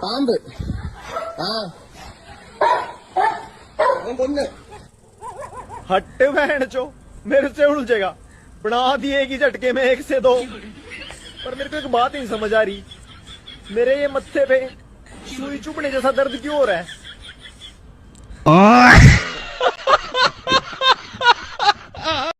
പാമ്പ് ആ കൊന്ന് हट बहन चो, मेरे से उलझेगा। बना दिएगी झटके में 1 से 2। पर मेरे को एक बात नहीं समझ आ रही, मेरे ये मत्थे पे सुई चुभने जैसा दर्द क्यों हो रहा है?